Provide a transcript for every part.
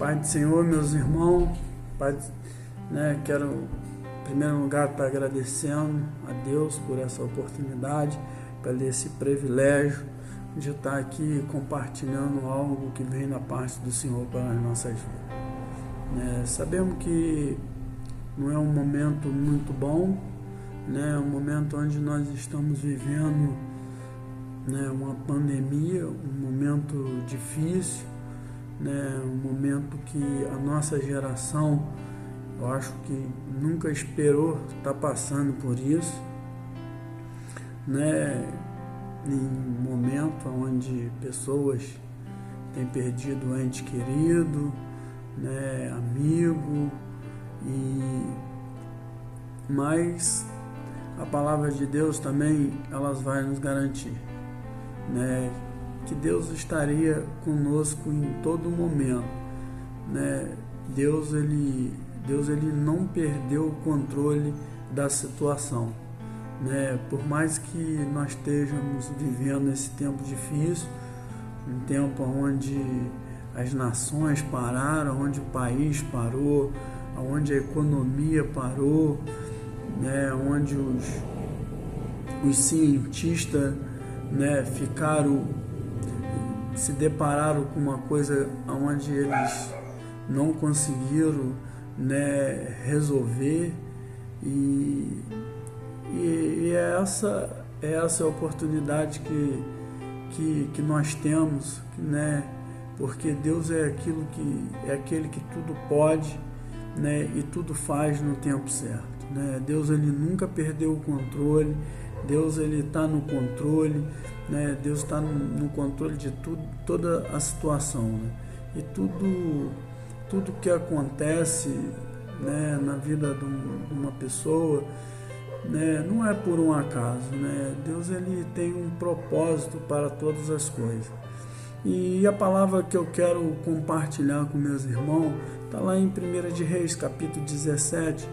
Pai do Senhor, meus irmãos, Pai, quero em primeiro lugar estar agradecendo a Deus por essa oportunidade, por esse privilégio de estar aqui compartilhando algo que vem da parte do Senhor para as nossas vidas. Sabemos que não é um momento muito bom, é um momento onde nós estamos vivendo uma pandemia, um momento difícil, um momento que a nossa geração, eu acho que nunca esperou estar passando por isso, em um momento onde pessoas têm perdido um ente querido, amigo, mas a palavra de Deus também elas vai nos garantir, que Deus estaria conosco em todo momento, Deus ele não perdeu o controle da situação, por mais que nós estejamos vivendo esse tempo difícil, um tempo onde as nações pararam, onde o país parou, onde a economia parou, onde os cientistas se depararam com uma coisa onde eles não conseguiram resolver, e essa é a oportunidade que nós temos, porque Deus é aquele que tudo pode, e tudo faz no tempo certo. Deus ele nunca perdeu o controle, Deus ele está no controle, Deus está no controle de tudo, toda a situação, e tudo que acontece na vida de uma pessoa, não é por um acaso, Deus ele tem um propósito para todas as coisas. E a palavra que eu quero compartilhar com meus irmãos está lá em 1 de Reis, capítulo 17,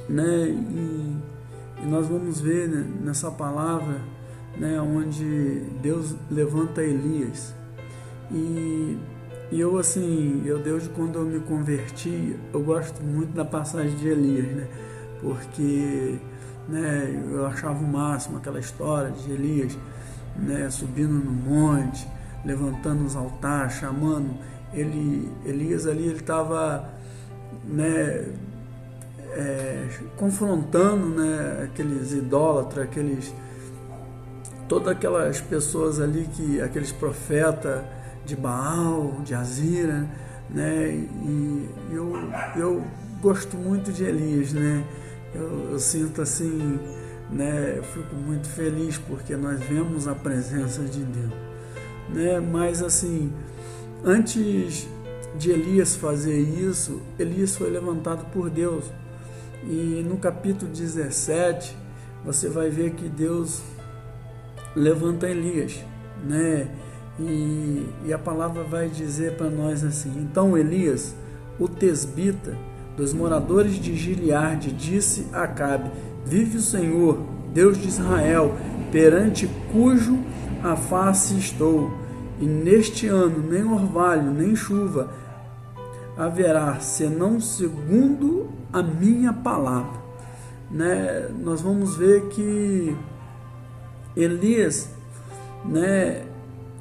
e nós vamos ver nessa palavra onde Deus levanta Elias. E eu desde quando eu me converti, eu gosto muito da passagem de Elias, porque eu achava o máximo aquela história de Elias subindo no monte, levantando os altares, chamando. Elias ali, ele estava confrontando aqueles idólatras, todas aquelas pessoas ali, aqueles profetas de Baal, de Azira, e eu gosto muito de Elias, eu sinto assim, eu fico muito feliz porque nós vemos a presença de Deus, mas assim, antes de Elias fazer isso, Elias foi levantado por Deus, e no capítulo 17 você vai ver que Deus levanta Elias, e a palavra vai dizer para nós assim: então Elias, o tesbita, dos moradores de Gileade, disse a Acabe: vive o Senhor, Deus de Israel, perante cujo a face estou, e neste ano nem orvalho, nem chuva haverá, senão segundo a minha palavra. Nós vamos ver que Elias,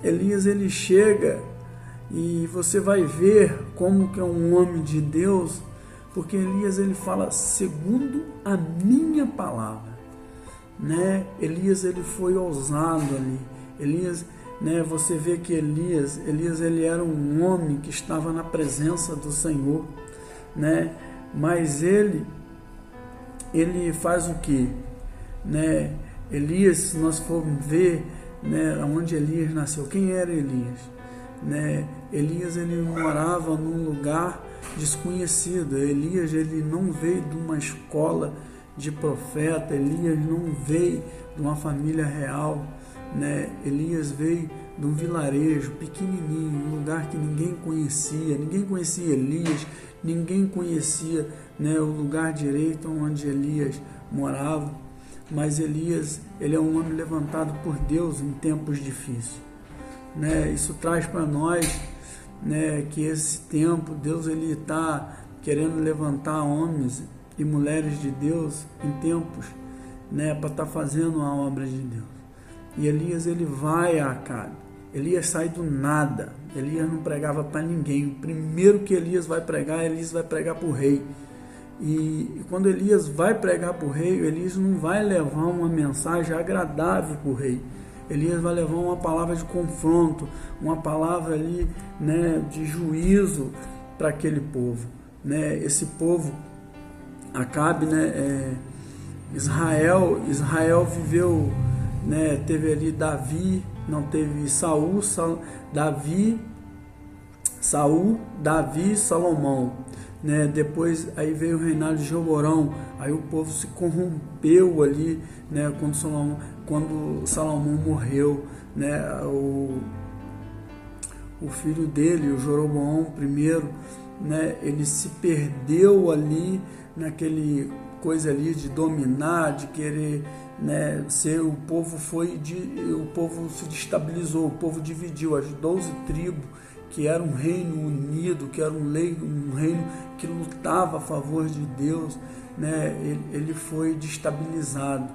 ele chega, e você vai ver como que é um homem de Deus, porque Elias ele fala segundo a minha palavra, Elias ele foi ousado ali. Elias, você vê que Elias ele era um homem que estava na presença do Senhor, mas ele faz o que, Elias, se nós formos ver, onde Elias nasceu, quem era Elias, Elias ele morava num lugar desconhecido. Elias ele não veio de uma escola de profeta, Elias não veio de uma família real, Elias veio de um vilarejo pequenininho, um lugar que ninguém conhecia Elias, ninguém conhecia o lugar direito onde Elias morava, mas Elias ele é um homem levantado por Deus em tempos difíceis, Isso traz para nós né, que esse tempo Deus ele está querendo levantar homens e mulheres de Deus em tempos, né, para estar fazendo a obra de Deus. E Elias ele vai a Acabe. Elias sai do nada. Elias não pregava para ninguém. O primeiro que Elias vai pregar para o rei. E quando Elias vai pregar para o rei, Elias não vai levar uma mensagem agradável para o rei. Elias vai levar uma palavra de confronto, uma palavra ali, né, de juízo para aquele povo, né? Esse povo, Acabe, né, Israel viveu, né, teve ali Davi, não teve Saul, Davi, Salomão, né? Depois aí veio o reinado de Jeorão, aí o povo se corrompeu ali, né, quando Salomão morreu, né? O filho dele, o Jeroboão I, né, ele se perdeu ali naquele coisa ali de dominar, de querer, né, ser, o povo se destabilizou, o povo dividiu, as 12 tribos, que era um reino unido, que era um reino que lutava a favor de Deus, né, ele foi destabilizado.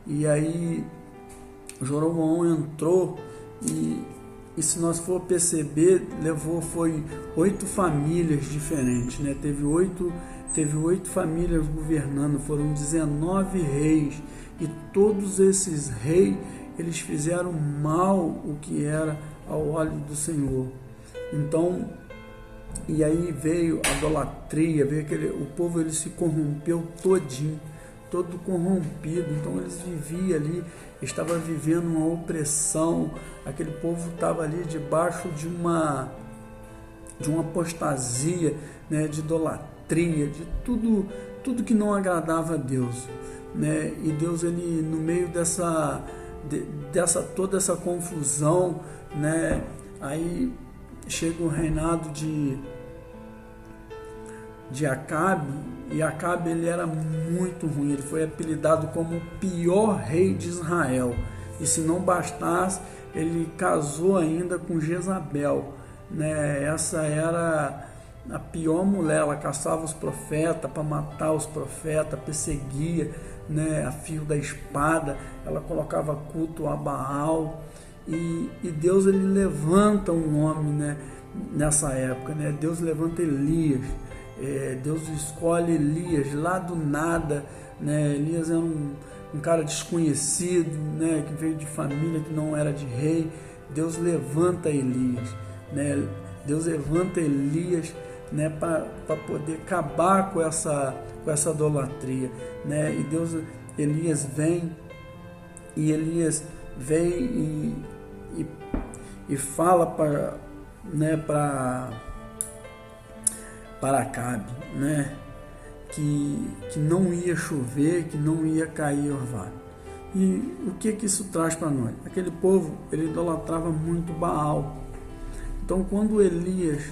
E aí Jeroboão entrou e se nós for perceber, foi 8 famílias diferentes, né? Teve oito famílias governando, foram 19 reis, e todos esses reis, eles fizeram mal o que era ao olho do Senhor. Então, e aí veio a idolatria, o povo ele se corrompeu todinho, todo corrompido. Então eles viviam ali, estava vivendo uma opressão, aquele povo estava ali debaixo de uma apostasia, né, de idolatria, de tudo que não agradava a Deus, né? E Deus, ele, no meio toda essa confusão, né, aí chega o reinado de Acabe, e Acabe ele era muito ruim, ele foi apelidado como o pior rei de Israel, e se não bastasse, ele casou ainda com Jezabel, né? Essa era a pior mulher, ela caçava os profetas para matar os profetas, perseguia, né, a fio da espada, ela colocava culto a Baal, e Deus ele levanta um homem, né, nessa época, né? Deus levanta Elias. Deus escolhe Elias lá do nada, né? Elias era um cara desconhecido, né? Que veio de família que não era de rei. Deus levanta Elias, né? Deus levanta Elias, né? Para poder acabar com essa idolatria, né? E Elias vem e fala para Acabe, né, que não ia chover, que não ia cair orvalho. E o que isso traz para nós? Aquele povo, ele idolatrava muito Baal. Então, quando Elias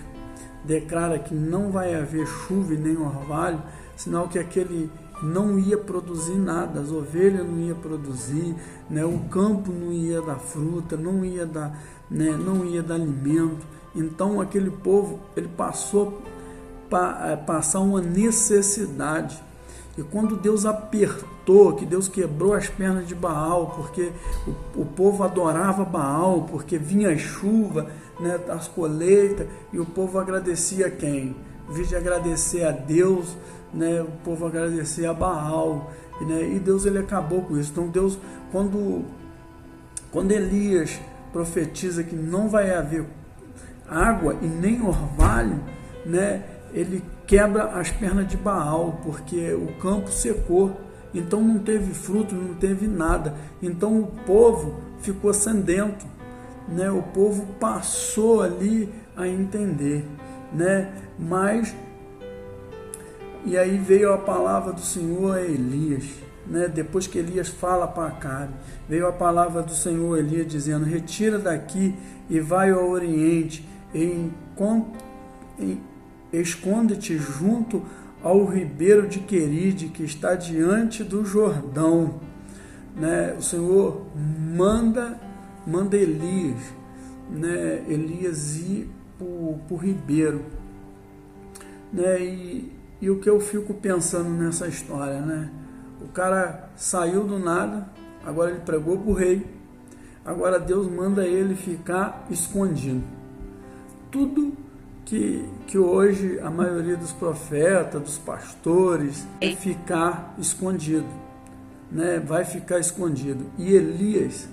declara que não vai haver chuva e nem orvalho, sinal que aquele não ia produzir nada, as ovelhas não iam produzir, né, o campo não ia dar fruta, não ia dar alimento. Então, aquele povo, ele passou passar uma necessidade, e quando Deus apertou, que Deus quebrou as pernas de Baal, porque o povo adorava Baal, porque vinha a chuva, né, as colheitas, e o povo agradecia a quem? Em vez de agradecer a Deus, né, o povo agradecia a Baal, né, e Deus ele acabou com isso. Então Deus, quando Elias profetiza que não vai haver água e nem orvalho, né, ele quebra as pernas de Baal, porque o campo secou, então não teve fruto, não teve nada. Então o povo ficou sedento, né? O povo passou ali a entender, né? E aí veio a palavra do Senhor a Elias, né? Depois que Elias fala para Acabe, veio a palavra do Senhor a Elias dizendo: retira daqui e vai ao oriente, esconde-te junto ao ribeiro de Queride, que está diante do Jordão, né? O Senhor manda Elias, né? Elias ir por ribeiro, né? E o que eu fico pensando nessa história, né? O cara saiu do nada, agora ele pregou para o rei, agora Deus manda ele ficar escondido. Tudo que hoje a maioria dos profetas, dos pastores, é ficar escondido, né? Vai ficar escondido. E Elias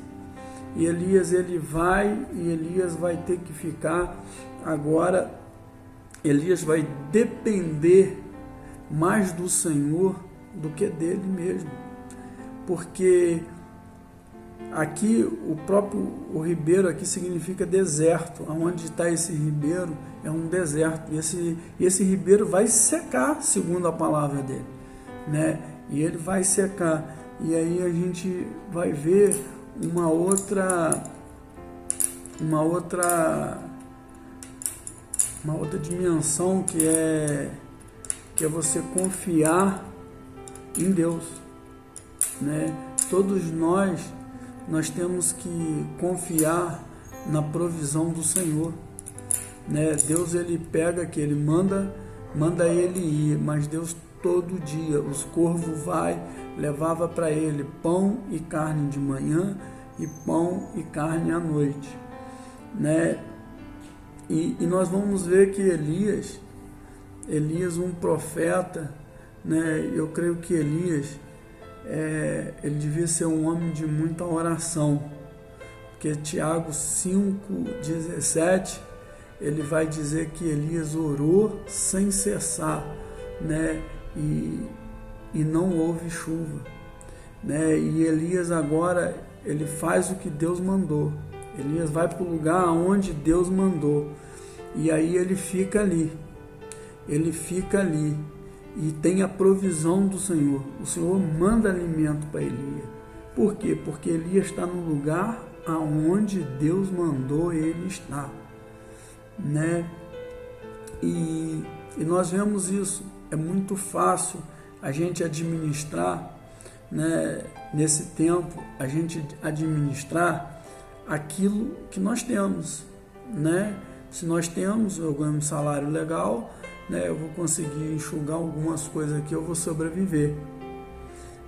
ele vai, e Elias vai ter que ficar agora. Elias vai depender mais do Senhor do que dele mesmo, porque aqui o ribeiro aqui significa deserto. Aonde está esse ribeiro é um deserto, e esse ribeiro vai secar, segundo a palavra dele, né? E ele vai secar, e aí a gente vai ver uma outra dimensão, que é você confiar em Deus, né? Todos nós temos que confiar na provisão do Senhor, né? Deus, ele pega que ele manda ele ir, mas Deus todo dia, os corvos levava para ele pão e carne de manhã e pão e carne à noite, né? E nós vamos ver que Elias, um profeta, né? Eu creio que Elias, ele devia ser um homem de muita oração, porque Tiago 5,17, ele vai dizer que Elias orou sem cessar, né? E não houve chuva, né? E Elias agora, ele faz o que Deus mandou. Elias vai para o lugar onde Deus mandou, e aí ele fica ali, e tem a provisão do Senhor. O Senhor manda alimento para Elias. Por quê? Porque Elias está no lugar aonde Deus mandou ele estar, né? E nós vemos isso. É muito fácil a gente administrar, né? Nesse tempo, a gente administrar aquilo que nós temos, né? Se nós temos, eu ganho um salário legal, né? Eu vou conseguir enxugar algumas coisas aqui, eu vou sobreviver,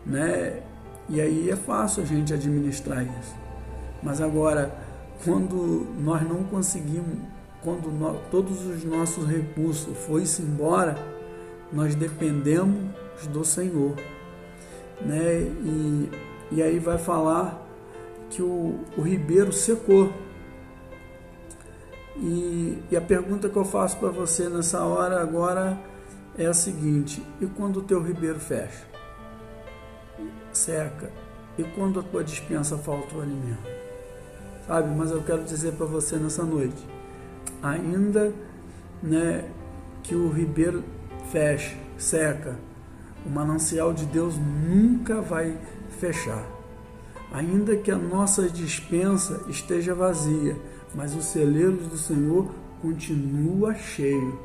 né? E aí é fácil a gente administrar isso. Mas agora, quando nós não conseguimos, todos os nossos recursos foi-se embora, nós dependemos do Senhor, né? E aí vai falar que o ribeiro secou. E a pergunta que eu faço para você nessa hora agora é a seguinte: e quando o teu ribeiro fecha? Seca. E quando a tua despensa falta o alimento? Sabe? Mas eu quero dizer para você nessa noite, ainda, né, que o ribeiro feche, seca, o manancial de Deus nunca vai fechar. Ainda que a nossa despensa esteja vazia, mas os celeiros do Senhor continua cheio,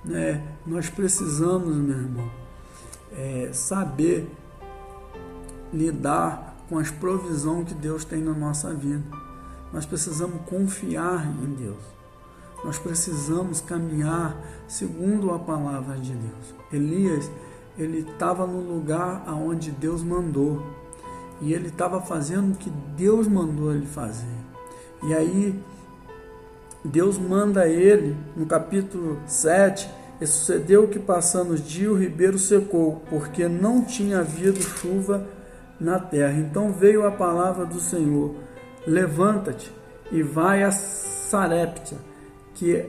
né? Nós precisamos, meu irmão, saber lidar com as provisões que Deus tem na nossa vida. Nós precisamos confiar em Deus. Nós precisamos caminhar segundo a palavra de Deus. Elias, ele estava no lugar aonde Deus mandou, e ele estava fazendo o que Deus mandou ele fazer. E aí Deus manda ele, no capítulo 7, e sucedeu que passando os dias o ribeiro secou, porque não tinha havido chuva na terra. Então veio a palavra do Senhor: levanta-te e vai a Sarepta, que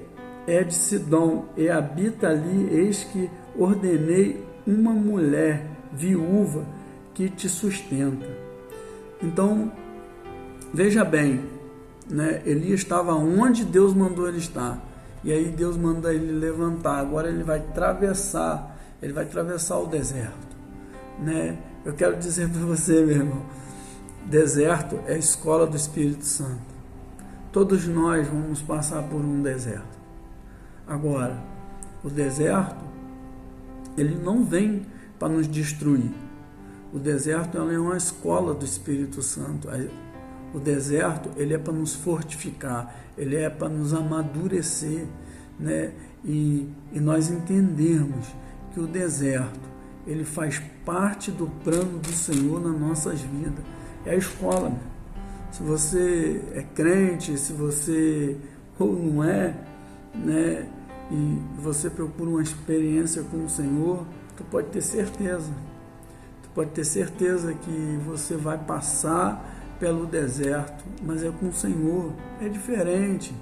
é de Sidom, e habita ali. Eis que ordenei uma mulher viúva que te sustenta. Então, veja bem, né? Elias estava onde Deus mandou ele estar, e aí Deus manda ele levantar. Agora ele vai atravessar o deserto, né? Eu quero dizer para você, meu irmão, deserto é a escola do Espírito Santo. Todos nós vamos passar por um deserto. Agora, o deserto, ele não vem para nos destruir. O deserto é uma escola do Espírito Santo. O deserto, ele é para nos fortificar, ele é para nos amadurecer, né? E nós entendermos que o deserto, ele faz parte do plano do Senhor nas nossas vidas. É a escola, né? Se você é crente, se você ou não é, né? E você procura uma experiência com o Senhor, tu pode ter certeza. Tu pode ter certeza que você vai passar pelo deserto, mas é com o Senhor. É diferente,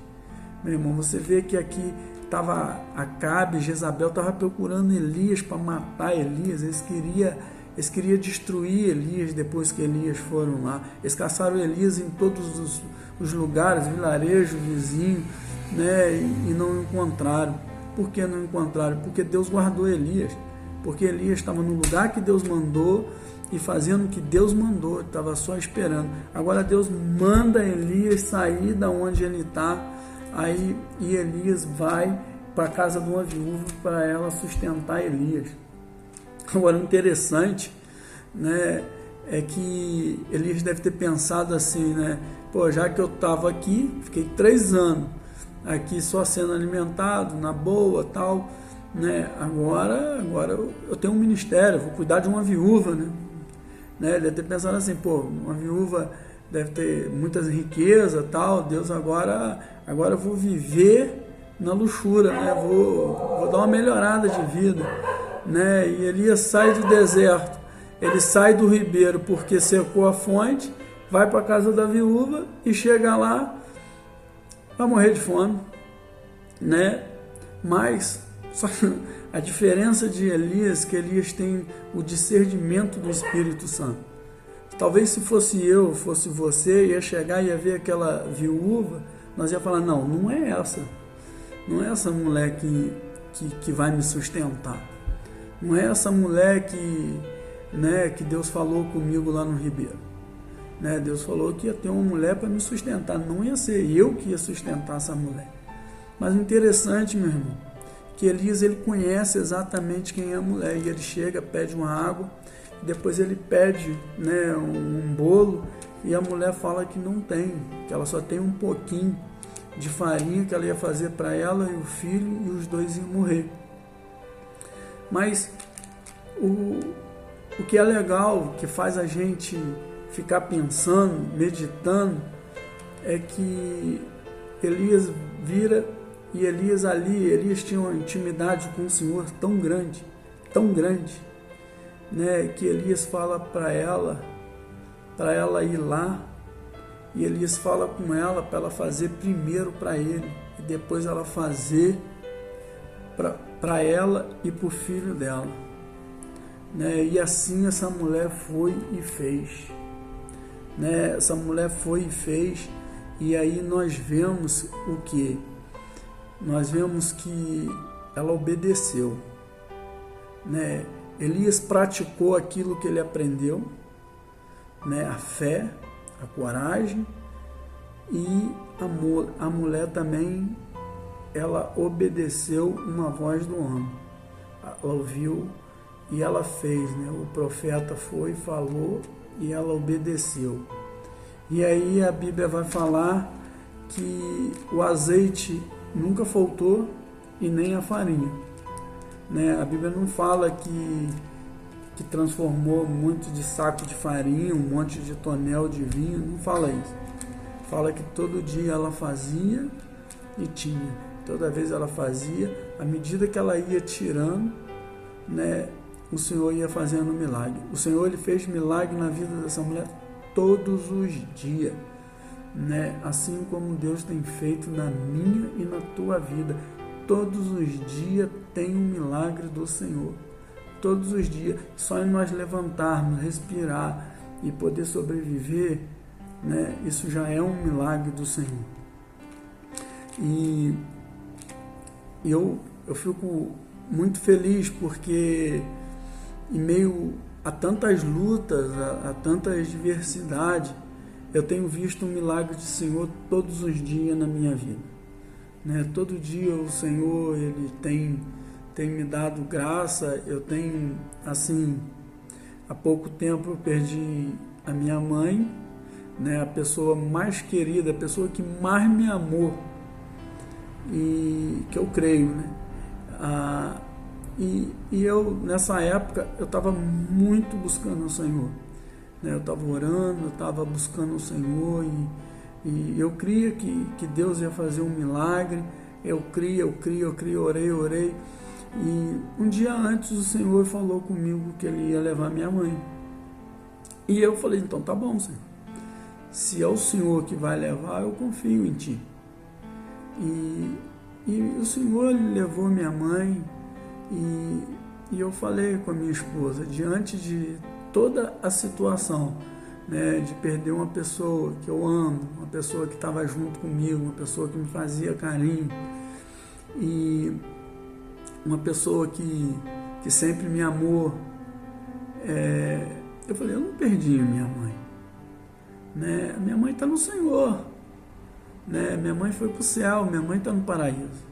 meu irmão. Você vê que aqui estava Acabe, Jezabel estava procurando Elias para matar Elias. Eles queriam destruir Elias depois que Elias foram lá. Eles caçaram Elias em todos os lugares, vilarejos, vizinhos, né? E não encontraram. Por que não encontraram? Porque Deus guardou Elias. Porque Elias estava no lugar que Deus mandou e fazendo o que Deus mandou, estava só esperando. Agora Deus manda Elias sair da onde ele está, aí e Elias vai para a casa de uma viúva para ela sustentar Elias. Agora, interessante, né, é que Elias deve ter pensado assim, né? Pô, já que eu estava aqui, fiquei 3 anos aqui só sendo alimentado, na boa, tal, né? Agora eu tenho um ministério, vou cuidar de uma viúva, né? Deve ter pensado assim, pô, uma viúva deve ter muitas riquezas, tal, Deus agora eu vou viver na luxúria, né? Vou dar uma melhorada de vida, né? E Elias sai do deserto, ele sai do ribeiro porque secou a fonte, vai para a casa da viúva e chega lá, vai morrer de fome, né? Mas só a diferença de Elias, que Elias tem o discernimento do Espírito Santo. Talvez se fosse eu, fosse você, ia chegar e ia ver aquela viúva, nós ia falar, não é essa mulher que vai me sustentar. Não é essa mulher que Deus falou comigo lá no Ribeiro. Né? Deus falou que ia ter uma mulher para me sustentar, não ia ser eu que ia sustentar essa mulher. Mas o interessante, meu irmão, que Elias, ele conhece exatamente quem é a mulher, e ele chega, pede uma água, depois ele pede, né, um bolo, e a mulher fala que não tem, que ela só tem um pouquinho de farinha que ela ia fazer para ela e o filho, e os 2 iam morrer. Mas o que é legal, que faz a gente ficar pensando, meditando, é que Elias vira, e Elias tinha uma intimidade com o Senhor tão grande, né, que Elias fala para ela ir lá, e Elias fala com ela para ela fazer primeiro para ele, e depois ela fazer para ela e para o filho dela, né? E assim essa mulher foi e fez, né? Essa mulher foi e fez, e aí nós vemos o que? Nós vemos que ela obedeceu, né? Elias praticou aquilo que ele aprendeu, né? A fé, a coragem, e a mulher também, ela obedeceu uma voz do homem. Ela ouviu e ela fez, né? O profeta foi, falou, e ela obedeceu. E aí a Bíblia vai falar que o azeite nunca faltou e nem a farinha, né? A Bíblia não fala que transformou um monte de saco de farinha, um monte de tonel de vinho, não fala isso. Fala que todo dia ela fazia e tinha. Toda vez ela fazia, à medida que ela ia tirando, né, o Senhor ia fazendo milagre. O Senhor, ele fez milagre na vida dessa mulher todos os dias, né? Assim como Deus tem feito na minha e na tua vida. Todos os dias tem um milagre do Senhor. Todos os dias, só em nós levantarmos, respirar e poder sobreviver, né? Isso já é um milagre do Senhor. E eu fico muito feliz porque em meio a tantas lutas, a tantas diversidades, eu tenho visto um milagre do Senhor todos os dias na minha vida, né? Todo dia o Senhor, ele tem me dado graça. Eu tenho, assim, há pouco tempo eu perdi a minha mãe, né, a pessoa mais querida, a pessoa que mais me amou, e que eu creio, né? E eu, nessa época, eu estava muito buscando o Senhor, né? Eu estava orando, eu estava buscando o Senhor, e eu cria que Deus ia fazer um milagre. Eu orei. E um dia antes o Senhor falou comigo que Ele ia levar minha mãe. E eu falei, então tá bom, Senhor. Se é o Senhor que vai levar, eu confio em Ti. E o Senhor levou minha mãe, e eu falei com a minha esposa, diante de toda a situação, né, de perder uma pessoa que eu amo, uma pessoa que estava junto comigo, uma pessoa que me fazia carinho, e uma pessoa que sempre me amou, eu falei, eu não perdi minha mãe, né? Minha mãe está no Senhor, né? Minha mãe foi para o céu, minha mãe está no paraíso,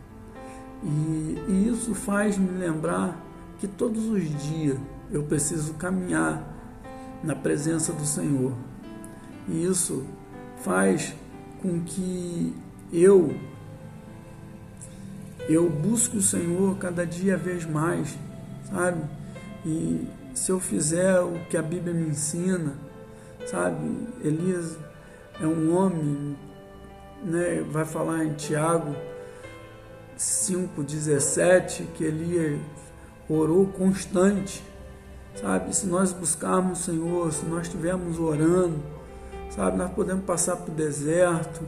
e isso faz me lembrar que todos os dias eu preciso caminhar na presença do Senhor, e isso faz com que eu busque o Senhor cada dia vez mais, sabe? E se eu fizer o que a Bíblia me ensina, sabe? Elias é um homem, né? Vai falar em Tiago 5,17, que Elias orou constante, sabe? Se nós buscarmos o Senhor, se nós estivermos orando, sabe? Nós podemos passar por deserto,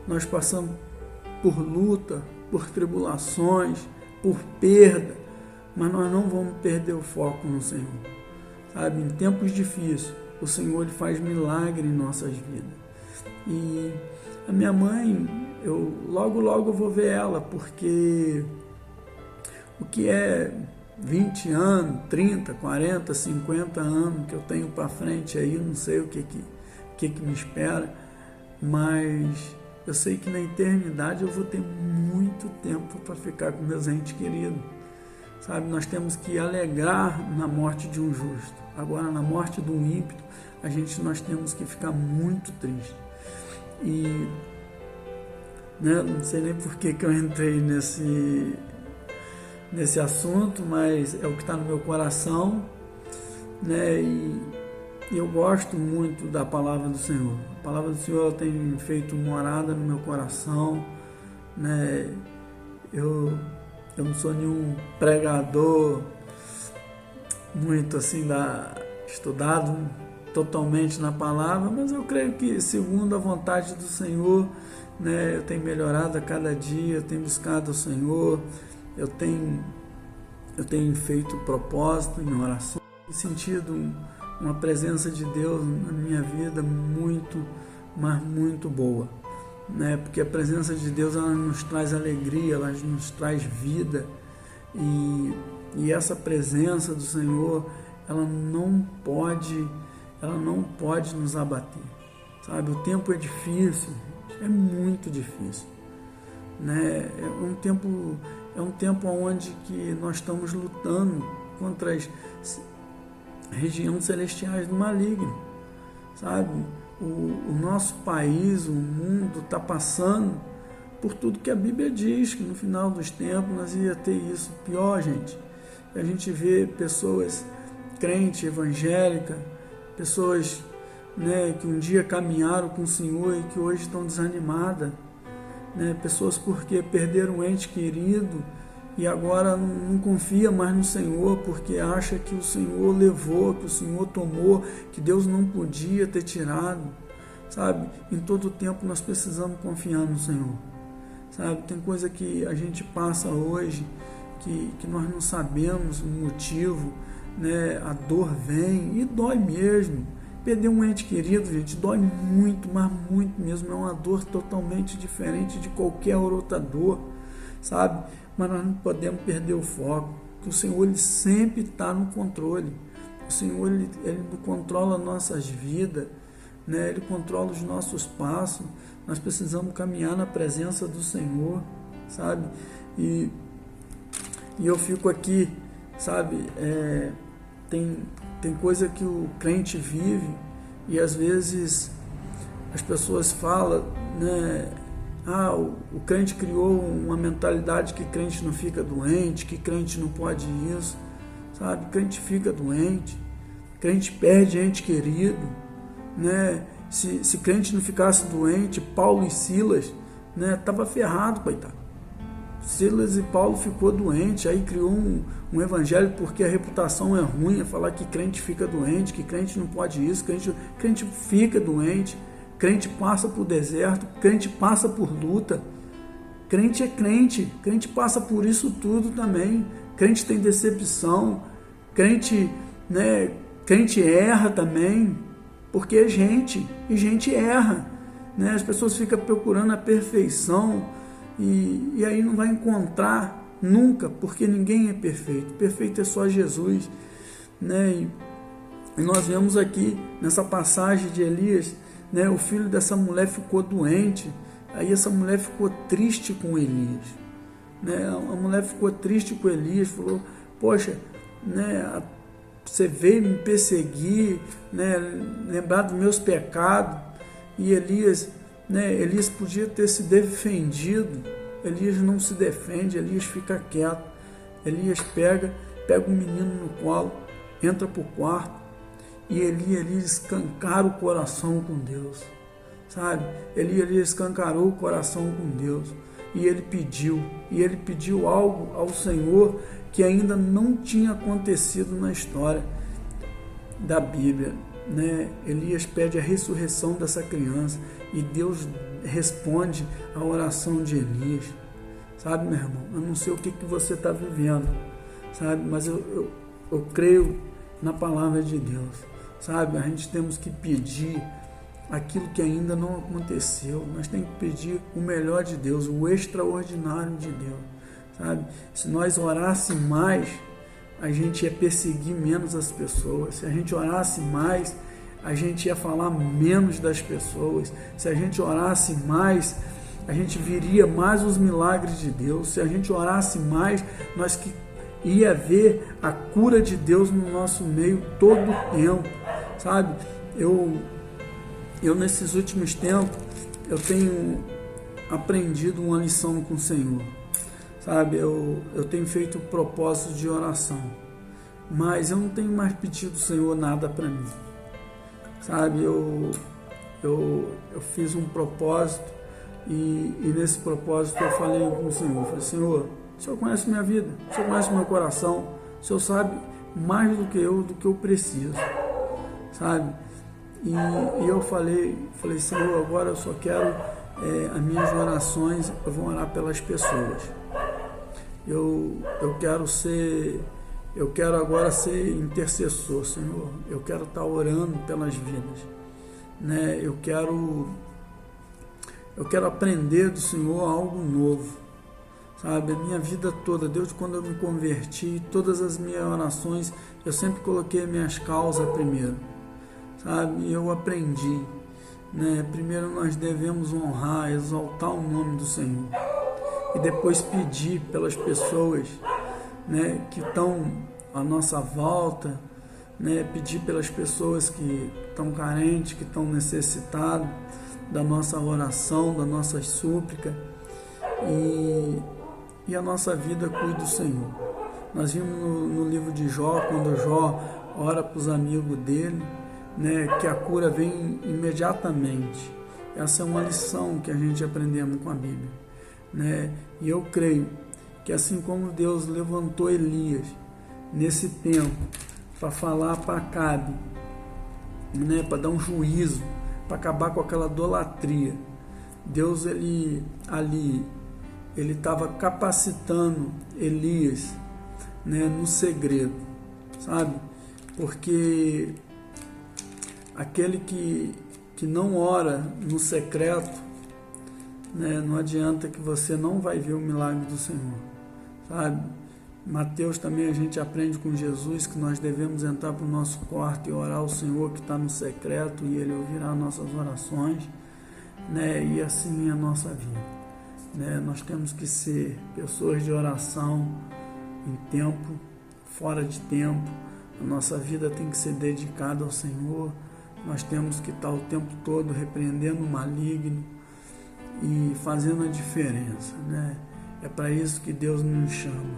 nós passamos por luta, por tribulações, por perda, mas nós não vamos perder o foco no Senhor, sabe? Em tempos difíceis, o Senhor Ele faz milagre em nossas vidas. E a minha mãe, logo eu vou ver ela, porque o que é 20 anos, 30, 40, 50 anos que eu tenho para frente aí, eu não sei o que me espera, mas eu sei que na eternidade eu vou ter muito tempo para ficar com meus entes queridos, sabe? Nós temos que alegrar na morte de um justo. Agora, na morte de um ímpio, nós temos que ficar muito triste. E, né, não sei nem por que eu entrei nesse assunto, mas é o que está no meu coração, né? E eu gosto muito da palavra do Senhor. A palavra do Senhor tem feito morada no meu coração, né? Eu não sou nenhum pregador muito assim estudado totalmente na palavra, mas eu creio que, segundo a vontade do Senhor, né, eu tenho melhorado a cada dia, eu tenho buscado o Senhor, eu tenho feito propósito em oração, sentido uma presença de Deus na minha vida muito, mas muito boa, né? Porque a presença de Deus, ela nos traz alegria, ela nos traz vida, e essa presença do Senhor, ela não pode nos abater, sabe? O tempo é difícil, é muito difícil, né? É um tempo onde que nós estamos lutando contra as regiões celestiais do maligno, sabe? O nosso país, o mundo está passando por tudo que a Bíblia diz, que no final dos tempos nós ia ter isso. Pior, gente, a gente vê pessoas crentes, evangélicas, pessoas, né, que um dia caminharam com o Senhor e que hoje estão desanimadas, né? Pessoas porque perderam um ente querido e agora não confia mais no Senhor, porque acha que o Senhor levou, que o Senhor tomou, que Deus não podia ter tirado, sabe? Em todo tempo nós precisamos confiar no Senhor, sabe? Tem coisa que a gente passa hoje que nós não sabemos o motivo, né? A dor vem e dói mesmo. Perder um ente querido, gente, dói muito, mas muito mesmo. É uma dor totalmente diferente de qualquer outra dor, sabe? Mas nós não podemos perder o foco, que o Senhor, Ele sempre está no controle. O Senhor, Ele controla nossas vidas, né? Ele controla os nossos passos. Nós precisamos caminhar na presença do Senhor, sabe? E eu fico aqui, sabe? Tem coisa que o crente vive e às vezes as pessoas falam, né? O crente criou uma mentalidade que crente não fica doente, que crente não pode isso, sabe? Crente fica doente, crente perde ente querido, né? Se crente não ficasse doente, Paulo e Silas, né, tava ferrado, coitado. Silas e Paulo ficou doente, aí criou um evangelho porque a reputação é ruim, é falar que crente fica doente, que crente não pode isso, crente fica doente, crente passa por deserto, crente passa por luta, crente é crente passa por isso tudo também, crente tem decepção, crente, né, crente erra também, porque é gente, e gente erra, né? As pessoas ficam procurando a perfeição e aí não vai encontrar nunca, porque ninguém é perfeito é só Jesus, né? E nós vemos aqui nessa passagem de Elias, né, o filho dessa mulher ficou doente, aí essa mulher ficou triste com Elias, né? A mulher ficou triste com Elias, falou, poxa, né, você veio me perseguir, né, lembrar dos meus pecados, e Elias, né, Elias podia ter se defendido, Elias não se defende, Elias fica quieto, Elias pega o menino no colo, entra para o quarto, e Elias escancara o coração com Deus, sabe? Elias escancarou o coração com Deus, e ele pediu algo ao Senhor que ainda não tinha acontecido na história da Bíblia, né? Elias pede a ressurreição dessa criança e Deus responde a oração de Elias, sabe, meu irmão? Eu não sei o que você está vivendo, sabe? Mas eu creio na palavra de Deus, sabe? A gente temos que pedir aquilo que ainda não aconteceu, nós temos que pedir o melhor de Deus, o extraordinário de Deus, sabe? Se nós orássemos mais, a gente ia perseguir menos as pessoas. Se a gente orasse mais, a gente ia falar menos das pessoas. Se a gente orasse mais, a gente viria mais os milagres de Deus. Se a gente orasse mais, nós ia ver a cura de Deus no nosso meio todo o tempo, sabe? Eu nesses últimos tempos, eu tenho aprendido uma lição com o Senhor, sabe? Eu tenho feito propósito de oração, mas eu não tenho mais pedido ao Senhor nada para mim, sabe? Eu fiz um propósito e nesse propósito eu falei com o Senhor, falei, Senhor, o Senhor conhece minha vida, o Senhor conhece meu coração, o Senhor sabe mais do que eu preciso, sabe? E eu falei, Senhor, agora eu só quero as minhas orações, eu vou orar pelas pessoas. Eu quero agora ser intercessor, Senhor. Eu quero estar orando pelas vidas, né? Eu quero aprender do Senhor algo novo, sabe? A minha vida toda, desde quando eu me converti, todas as minhas orações, eu sempre coloquei minhas causas primeiro, sabe? Eu aprendi, né? Primeiro nós devemos honrar, exaltar o nome do Senhor e depois pedir pelas pessoas, né, que estão à nossa volta, né? Pedir pelas pessoas que estão carentes, que estão necessitadas da nossa oração, da nossa súplica, e a nossa vida cuida do Senhor. Nós vimos no livro de Jó, quando Jó ora para os amigos dele, né, que a cura vem imediatamente. Essa é uma lição que a gente aprendemos com a Bíblia, né? E eu creio que assim como Deus levantou Elias nesse tempo para falar para Acabe, né, para dar um juízo, para acabar com aquela idolatria, Deus ele estava capacitando Elias, né, no segredo, sabe? Porque aquele que não ora no secreto, né, não adianta, que você não vai ver o milagre do Senhor, sabe? Mateus também a gente aprende com Jesus que nós devemos entrar para o nosso quarto e orar ao Senhor que está no secreto e Ele ouvirá nossas orações, né? E assim é a nossa vida, né? Nós temos que ser pessoas de oração em tempo, fora de tempo. A nossa vida tem que ser dedicada ao Senhor, nós temos que estar o tempo todo repreendendo o maligno e fazendo a diferença, né? É para isso que Deus nos chama,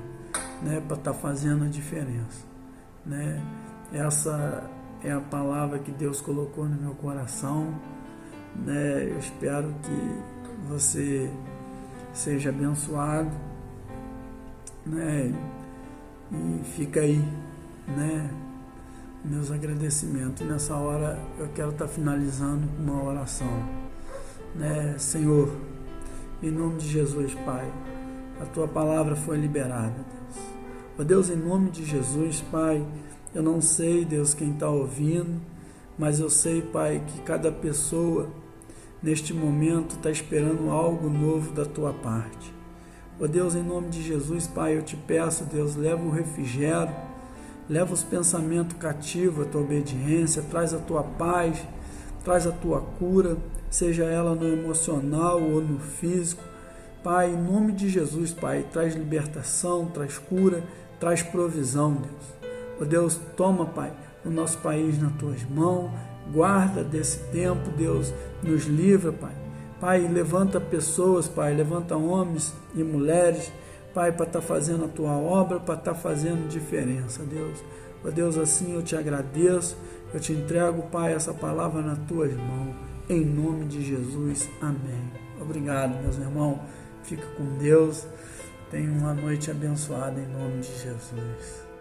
né? Para estar fazendo a diferença, né? Essa é a palavra que Deus colocou no meu coração, né? Eu espero que você seja abençoado, né? E fica aí, né? Meus agradecimentos. Nessa hora eu quero estar finalizando com uma oração, né? Senhor, em nome de Jesus, Pai, a Tua palavra foi liberada, Deus. Ó Deus, em nome de Jesus, Pai, eu não sei, Deus, quem está ouvindo, mas eu sei, Pai, que cada pessoa neste momento está esperando algo novo da Tua parte. Ó Deus, em nome de Jesus, Pai, eu te peço, Deus, leva o refrigério, leva os pensamentos cativos, a Tua obediência, traz a Tua paz, traz a Tua cura, seja ela no emocional ou no físico. Pai, em nome de Jesus, Pai, traz libertação, traz cura, traz provisão, Deus. Ó Deus, toma, Pai, o nosso país nas Tuas mãos, guarda desse tempo, Deus, nos livra, Pai. Pai, levanta pessoas, Pai, levanta homens e mulheres, Pai, para estar fazendo a Tua obra, para estar fazendo diferença, Deus. Ó Deus, assim eu te agradeço, eu te entrego, Pai, essa palavra nas Tuas mãos, em nome de Jesus, amém. Obrigado, meus irmãos, fica com Deus, tenha uma noite abençoada em nome de Jesus.